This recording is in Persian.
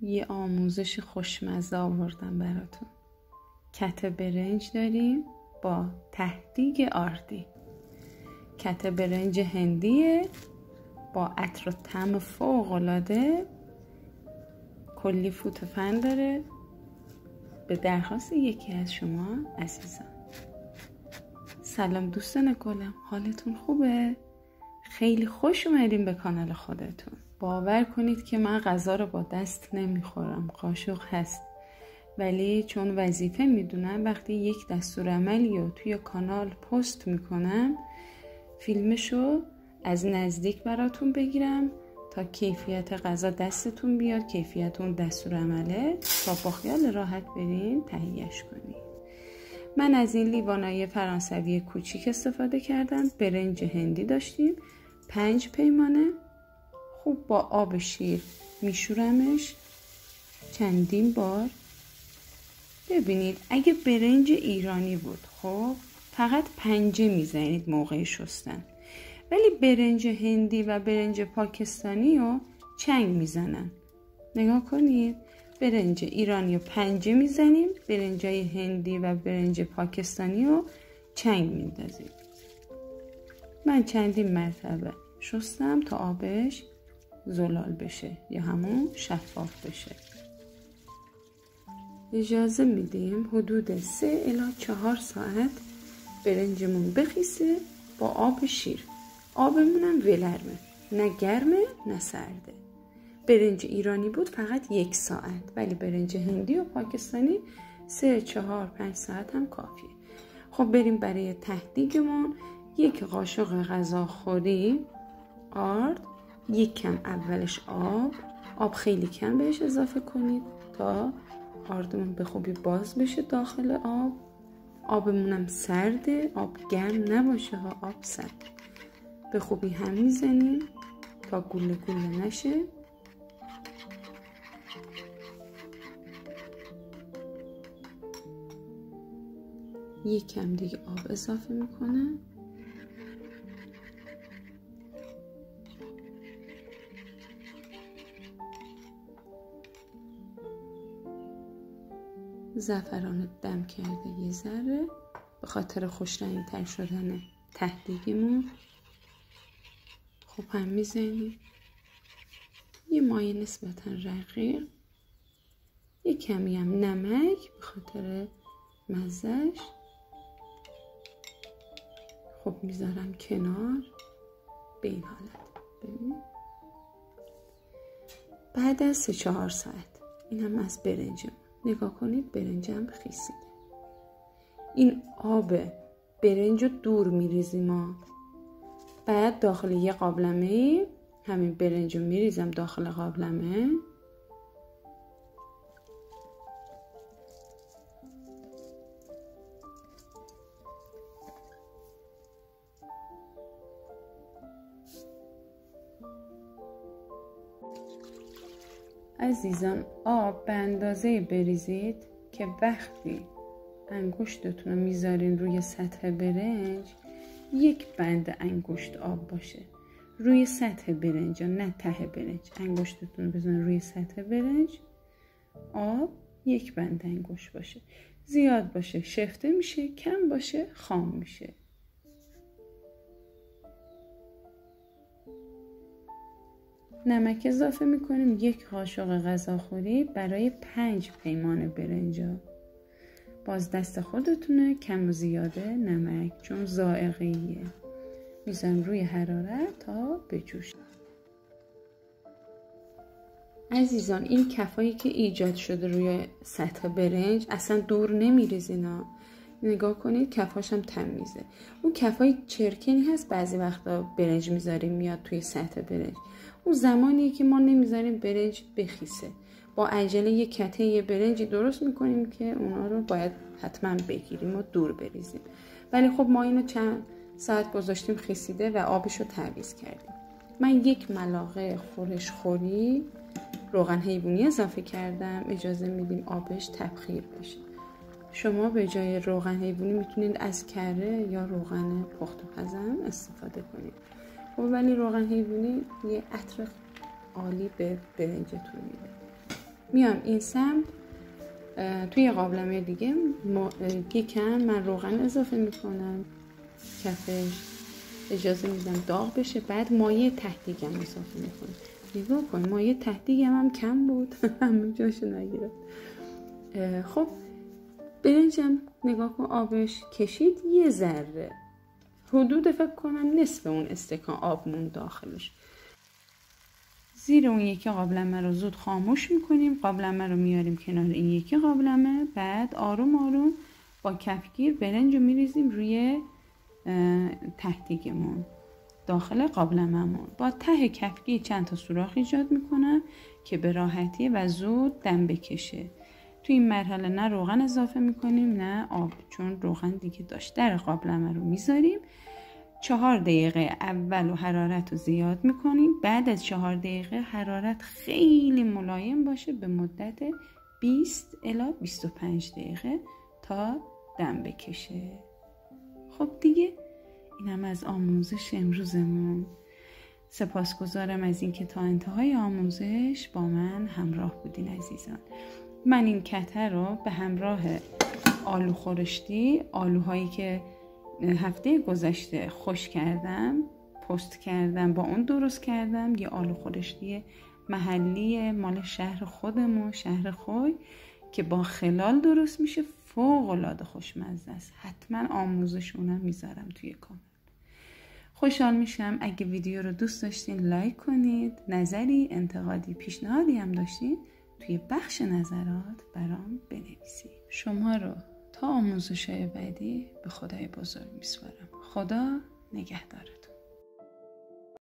یه آموزش خوشمزه آوردم براتون. کته برنج داریم با ته‌دیگ آردی. کته برنج هندیه با عطر و طعم فوق‌العاده، کلی فوت و فن داره. به درخواست یکی از شما عزیزان. سلام دوستان گلم، حالتون خوبه؟ خیلی خوش اومدین به کانال خودتون. باور کنید که من غذا رو با دست نمیخورم، قاشق هست، ولی چون وظیفه میدونم وقتی یک دستورالعملی رو توی کانال پست میکنم فیلمشو از نزدیک براتون بگیرم تا کیفیت غذا دستتون بیاد، کیفیت اون دستورالعمله، تا با خیال راحت برین تهیهش کنید. من از این لیوانای فرانسوی کوچیک استفاده کردم. برنج هندی داشتیم 5 پیمانه. خوب با آب شیر میشورمش چندین بار. ببینید اگه برنج ایرانی بود خب فقط پنجه میزنید موقع شستن، ولی برنج هندی و برنج پاکستانی رو چنگ میزنن. نگاه کنید، برنج ایرانی رو پنجه میزنیم، برنجای هندی و برنج پاکستانی رو چنگ میندازیم. من چندین مرتبه شستم تا آبش زلال بشه یا همون شفاف بشه. اجازه میدیم حدود 3 الی 4 ساعت برنجمون بخیسه با آب شیر. آبمون هم ولرمه، نه گرمه نه سرده. برنج ایرانی بود فقط 1 ساعت، ولی برنج هندی و پاکستانی 3 4 5 ساعت هم کافیه. خب بریم برای ته‌دیگمون. 1 قاشق غذاخوری آرد، 1 کم اولش آب خیلی کم بهش اضافه کنید تا آردمون به خوبی باز بشه داخل آب. آبمونم سرده، آب گرم نباشه ها، آب سرد. به خوبی هم میزنیم تا گوله گوله نشه. یک کم دیگه آب اضافه میکنم. زعفران دم کرده یه ذره به خاطر خوش رنگ تر شدن ته‌دیگمون. خوب هم میزنیم. یه مایه نسبتا رقیق، یه کمی هم نمک به خاطر مزهش. خب میذارم کنار به این حالت. ببین بعد از 3 4 ساعت این هم از برنجم. نگاه کنید برنجم خیسیده. این آب برنج رو دور میریزیم ما. بعد داخل یه قابلمه همین برنج رو میریزم داخل قابلمه. عزیزان آب به اندازه بریزید که وقتی انگشتتون رو میذارین روی سطح برنج 1 بند انگشت آب باشه روی سطح برنج، نه ته برنج. انگشتتون رو بزنین روی سطح برنج، آب 1 بند انگشت باشه. زیاد باشه شفته میشه، کم باشه خام میشه. نمک اضافه میکنیم 1 قاشق غذاخوری برای 5 پیمانه برنجا. باز دست خودتونه، کم و زیاده نمک چون ذائقه‌ایه. میذارم روی حرارت تا بجوشه. عزیزان این کفایی که ایجاد شده روی سطح برنج اصلا دور نمیریزینا. نگاه کنید کفاش هم تمیزه. اون کفای چرکنی هست بعضی وقتا برنج میذاریم میاد توی سطح برنج. اون زمانیه که ما نمیذاریم برنج بخیسه. با عجله یه کته یه برنجی درست میکنیم که اونا رو باید حتما بگیریم و دور بریزیم. ولی خب ما اینو چند ساعت گذاشتیم خیسیده و آبشو تعویض کردیم. من 1 ملاقه خورش خوری روغن حیوانی اضافه کردم. اجازه میدیم آبش تبخیر بشه. شما به جای روغن حیوانی میتونید از کره یا روغن پخت و پز هم استفاده کنید. خب ولی روغن حیوانی یه عطر عالی به برنجتون میده. میام این سمت توی قابلمه دیگه یکم من روغن اضافه میکنم کفش، اجازه میدم داغ بشه. بعد مایه ته‌دیگم اضافه میکنم. نگاه کن مایه ته‌دیگم هم کم بود همه جاشو نگیره. خب برنجم نگاه کن آبش کشید یه ذره، حدود فکر کنم نصف اون استکان آب مون داخلش. زیر اون یکی قابلمه رو زود خاموش میکنیم، قابلمه رو میاریم کنار این یکی قابلمه. بعد آروم آروم با کفگیر برنج رو میریزیم روی ته‌دیگمون داخل قابلمه‌مون. با ته کفگیر چند تا سوراخ ایجاد میکنم که به راحتی و زود دم بکشه. تو این مرحله نه روغن اضافه میکنیم نه آب، چون روغن دیگه داشت. در قابلمه رو میذاریم 4 دقیقه اول و حرارت رو زیاد میکنیم. بعد از 4 دقیقه حرارت خیلی ملایم باشه به مدت 20 الی 25 دقیقه تا دم بکشه. خب دیگه اینم از آموزش امروزمون. سپاسگزارم از اینکه تا انتهای آموزش با من همراه بودین عزیزان. من این کته رو به همراه آلو خورشتی، آلوهایی که هفته گذشته خوش کردم پست کردم با اون درست کردم. یه آلو خورشتی محلی مال شهر خودمون، شهر خوی، که با خلال درست میشه، فوق العاده خوشمزه است. حتما آموزشونم میذارم توی کامنت. خوشحال میشم اگه ویدیو رو دوست داشتین لایک کنید. نظری، انتقادی، پیشنهادی هم داشتین توی بخش نظرات برام بنویسید. شما رو تا آموزش‌های بعدی به خدای بزرگ میسپارم. خدا نگهدارتون.